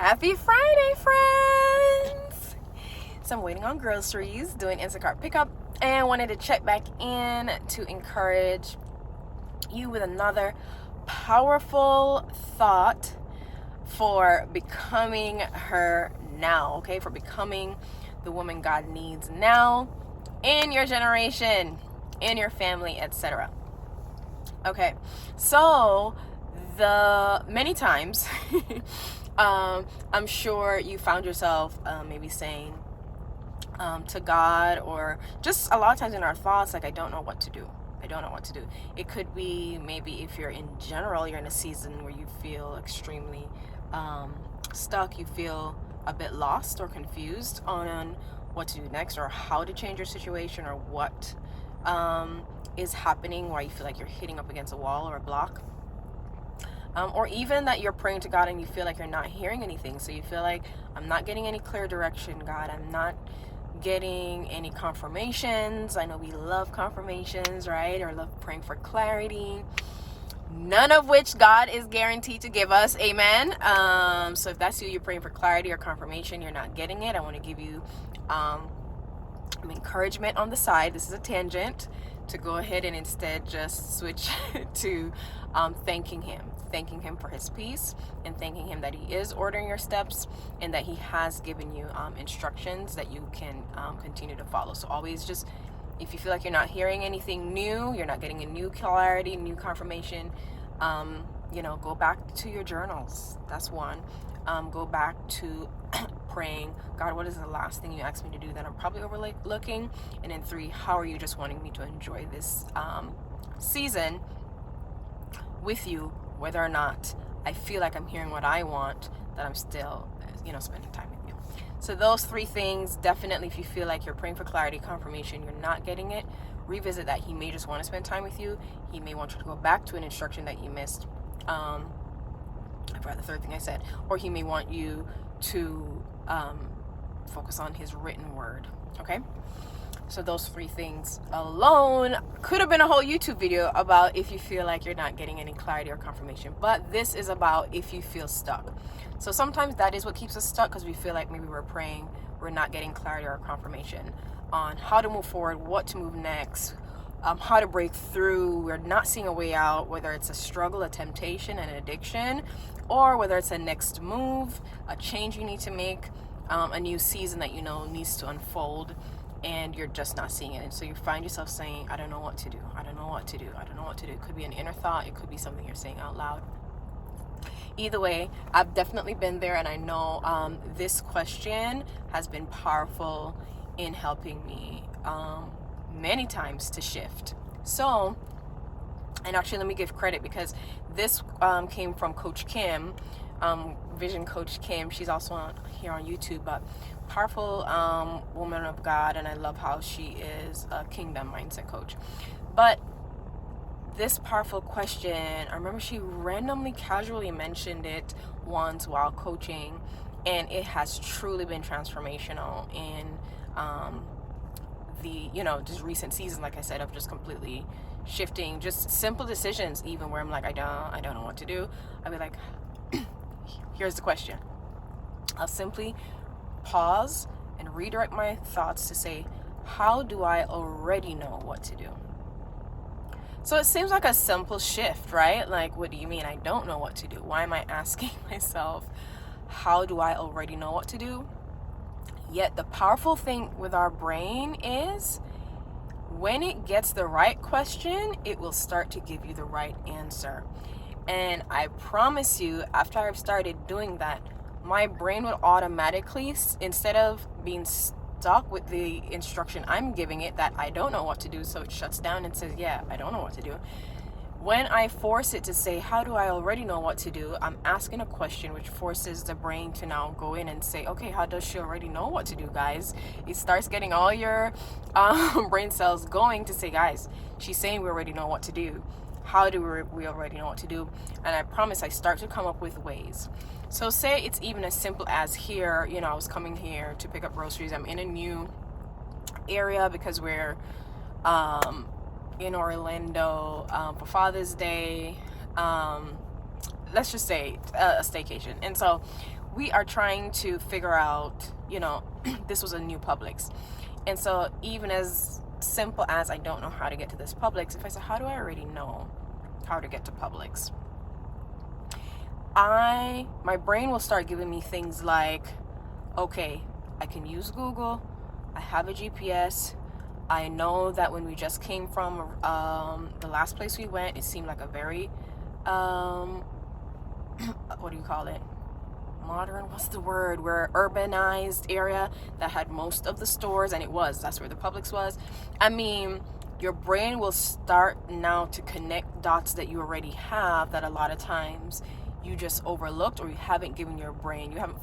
Happy Friday, friends! So I'm waiting on groceries, doing Instacart pickup, and wanted to check back in to encourage you with another powerful thought for becoming her now, okay? For becoming the woman God needs now in your generation, in your family, etc. Okay, so the many times I'm sure you found yourself maybe saying to God, or just a lot of times in our thoughts, like, I don't know what to do. I don't know what to do. It could be maybe if you're in general, you're in a season where you feel extremely stuck, you feel a bit lost or confused on what to do next, or how to change your situation, or what is happening where you feel like you're hitting up against a wall or a block. Or even that you're praying to God and you feel like you're not hearing anything. So you feel like, I'm not getting any clear direction, God. I'm not getting any confirmations. I know we love confirmations, right? Or love praying for clarity. None of which God is guaranteed to give us. Amen. So if that's you, you're praying for clarity or confirmation, you're not getting it. I want to give you encouragement on the side. This is a tangent to go ahead and instead just switch to thanking him for his peace, and thanking him that he is ordering your steps, and that he has given you instructions that you can continue to follow. So always, just if you feel like you're not hearing anything new, you're not getting a new clarity, new confirmation, go back to your journals. That's one. Go back to praying, God, what is the last thing you asked me to do that I'm probably overlooking? And then 3, how are you just wanting me to enjoy this season with you, whether or not I feel like I'm hearing what I want, that I'm still, spending time with you. So those 3 things, definitely, if you feel like you're praying for clarity, confirmation, you're not getting it, revisit that. He may just want to spend time with you. He may want you to go back to an instruction that you missed. I forgot the 3rd thing I said. Or he may want you to focus on his written word. Okay? So those 3 things alone could have been a whole YouTube video about if you feel like you're not getting any clarity or confirmation. But this is about if you feel stuck. So sometimes that is what keeps us stuck, because we feel like maybe we're praying, we're not getting clarity or confirmation on how to move forward, what to move next, how to break through. We're not seeing a way out, whether it's a struggle, a temptation, an addiction, or whether it's a next move, a change you need to make, a new season that needs to unfold, and you're just not seeing it. And so you find yourself saying, I don't know what to do. I don't know what to do. I don't know what to do. It could be an inner thought. It could be something you're saying out loud. Either way, I've definitely been there, and I know this question has been powerful in helping me many times to shift. So, and actually, let me give credit, because this came from Coach Kim, Vision Coach Kim. She's also here on YouTube, but powerful woman of God, and I love how she is a kingdom mindset coach. But this powerful question, I remember she randomly, casually mentioned it once while coaching, and it has truly been transformational in just recent seasons, like I said, of just completely shifting, just simple decisions, even where I'm like, I don't know what to do. I'll be like, here's the question. I'll simply pause and redirect my thoughts to say, how do I already know what to do? So it seems like a simple shift, right? Like, what do you mean I don't know what to do? Why am I asking myself, how do I already know what to do? Yet the powerful thing with our brain is, when it gets the right question, it will start to give you the right answer. And I promise you, after I've started doing that, my brain will automatically, instead of being stuck with the instruction I'm giving it that I don't know what to do, so it shuts down and says, yeah, I don't know what to do. When I force it to say, how do I already know what to do? I'm asking a question, which forces the brain to now go in and say, okay, how does she already know what to do, guys? It starts getting all your brain cells going to say, guys, she's saying we already know what to do. How do we already know what to do? And I promise I start to come up with ways. So say it's even as simple as here, I was coming here to pick up groceries. I'm in a new area because we're in Orlando for Father's Day. Let's just say a staycation. And so we are trying to figure out, this was a new Publix. And so even as simple as I don't know how to get to this Publix, if I say, how do I already know how to get to Publix? My brain will start giving me things like, okay, I can use Google, I have a GPS, I know that when we just came from the last place we went, it seemed like a very what do you call it, modern, what's the word, where urbanized area that had most of the stores, and that's where the Publix was. I mean, your brain will start now to connect dots that you already have, that a lot of times you just overlooked, or you haven't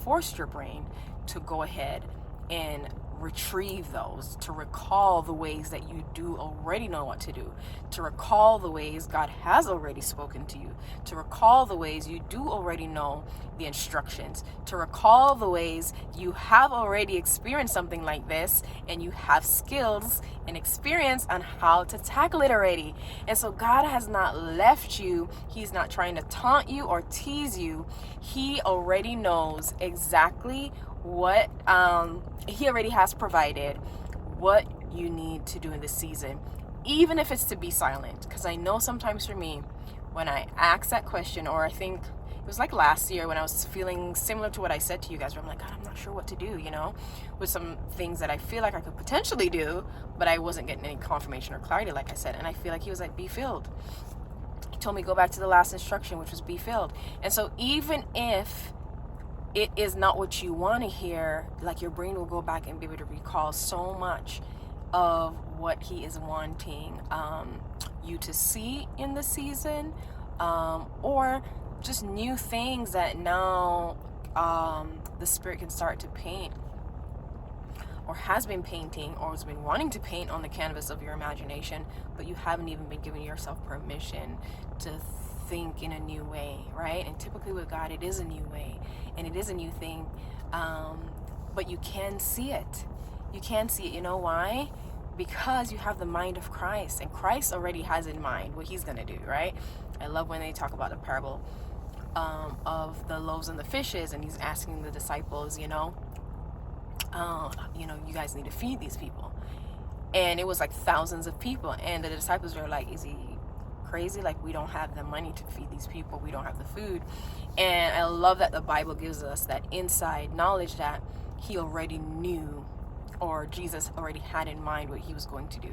forced your brain to go ahead and retrieve those, to recall the ways that you do already know what to do, to recall the ways God has already spoken to you, to recall the ways you do already know the instructions, to recall the ways you have already experienced something like this and you have skills and experience on how to tackle it already. And so God has not left you. He's not trying to taunt you or tease you. He already knows exactly what he already has provided what you need to do in this season, even if it's to be silent. Because I know sometimes for me, when I ask that question, or I think it was like last year when I was feeling similar to what I said to you guys, where I'm like, God, I'm not sure what to do, with some things that I feel like I could potentially do, but I wasn't getting any confirmation or clarity, like I said. And I feel like he was like, be filled. He told me go back to the last instruction, which was be filled. And so even if it is not what you want to hear, like, your brain will go back and be able to recall so much of what he is wanting you to see in the season, or just new things that now the Spirit can start to paint, or has been painting, or has been wanting to paint on the canvas of your imagination, but you haven't even been giving yourself permission to think in a new way, right? And typically with God, it is a new way, and it is a new thing, but you can see it. You can see it. You know why? Because you have the mind of Christ, and Christ already has in mind what he's going to do, right? I love when they talk about the parable of the loaves and the fishes, and he's asking the disciples, you guys need to feed these people. And it was like thousands of people, and the disciples were like, is he crazy? Like, we don't have the money to feed these people, we don't have the food. And I love that the Bible gives us that inside knowledge that he already knew, or Jesus already had in mind what he was going to do.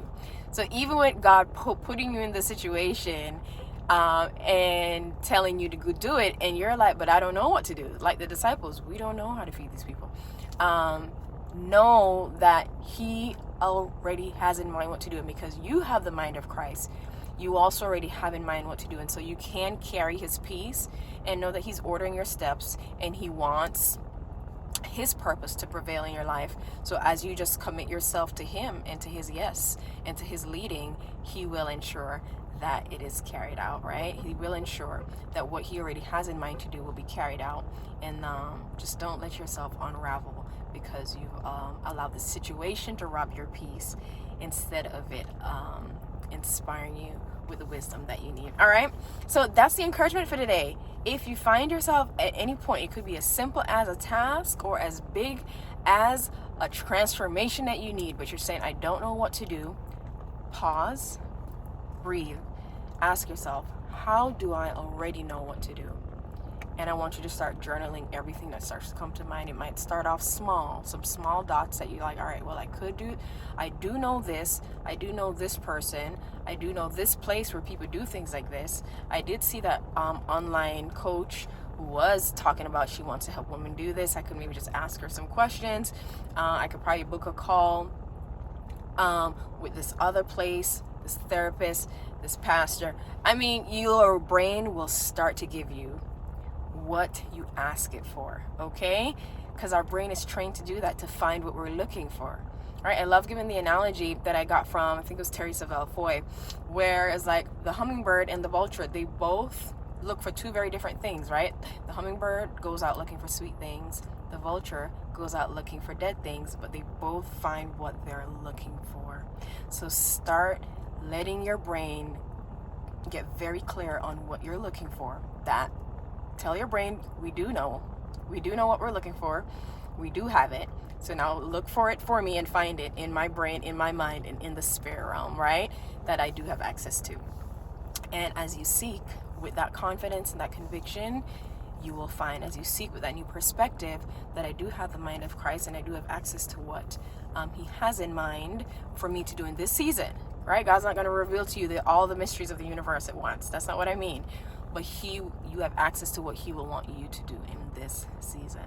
So even with God putting you in the situation and telling you to go do it, and you're like, but I don't know what to do, like the disciples, we don't know how to feed these people, know that he already has in mind what to do. And because you have the mind of Christ, you also already have in mind what to do. And so you can carry his peace and know that he's ordering your steps, and he wants his purpose to prevail in your life. So as you just commit yourself to him and to his yes and to his leading, he will ensure that it is carried out, right? He will ensure that what he already has in mind to do will be carried out. And just don't let yourself unravel because you've allowed the situation to rob your peace instead of it inspiring you with the wisdom that you need. All right, so that's the encouragement for today. If you find yourself at any point, it could be as simple as a task or as big as a transformation that you need, but you're saying, I don't know what to do, pause, breathe, ask yourself, how do I already know what to do? And I want you to start journaling everything that starts to come to mind. It might start off small, some small dots that you're like, all right, well, I do know this. I do know this person. I do know this place where people do things like this. I did see that online coach who was talking about she wants to help women do this. I could maybe just ask her some questions. I could probably book a call with this other place, this therapist, this pastor. I mean, your brain will start to give you what you ask it for, okay? Because our brain is trained to do that, to find what we're looking for. All right, I love giving the analogy that I got from, I think it was Terry Savelle Foy, where it's like the hummingbird and the vulture, they both look for two very different things, right? The hummingbird goes out looking for sweet things. The vulture goes out looking for dead things, but they both find what they're looking for. So start letting your brain get very clear on what you're looking for. Tell your brain, we do know We do know what we're looking for. We do have it. So now look for it for me and find it in my brain, in my mind, and in the spirit realm, right? That I do have access to. And as you seek with that confidence and that conviction, you will find, as you seek with that new perspective, that I do have the mind of Christ and I do have access to what he has in mind for me to do in this season, right? God's not going to reveal to you all the mysteries of the universe at once. That's not what I mean. But you have access to what he will want you to do in this season,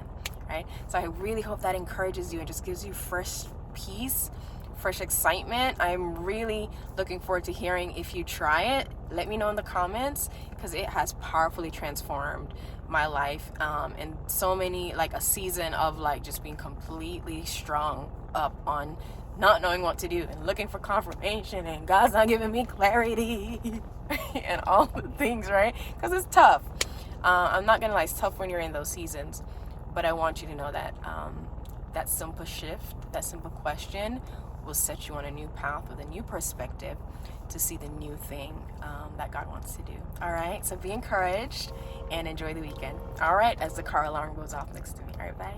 right? So I really hope that encourages you and just gives you fresh peace, fresh excitement. I'm really looking forward to hearing if you try it. Let me know in the comments, because it has powerfully transformed my life, and so many, like a season of like just being completely strung up on not knowing what to do and looking for confirmation, and God's not giving me clarity and all the things, right? Because it's tough. I'm not gonna lie, it's tough when you're in those seasons, but I want you to know that that simple shift, that simple question will set you on a new path with a new perspective to see the new thing that God wants to do. All right, so be encouraged and enjoy the weekend. All right, as the car alarm goes off next to me. All right, bye.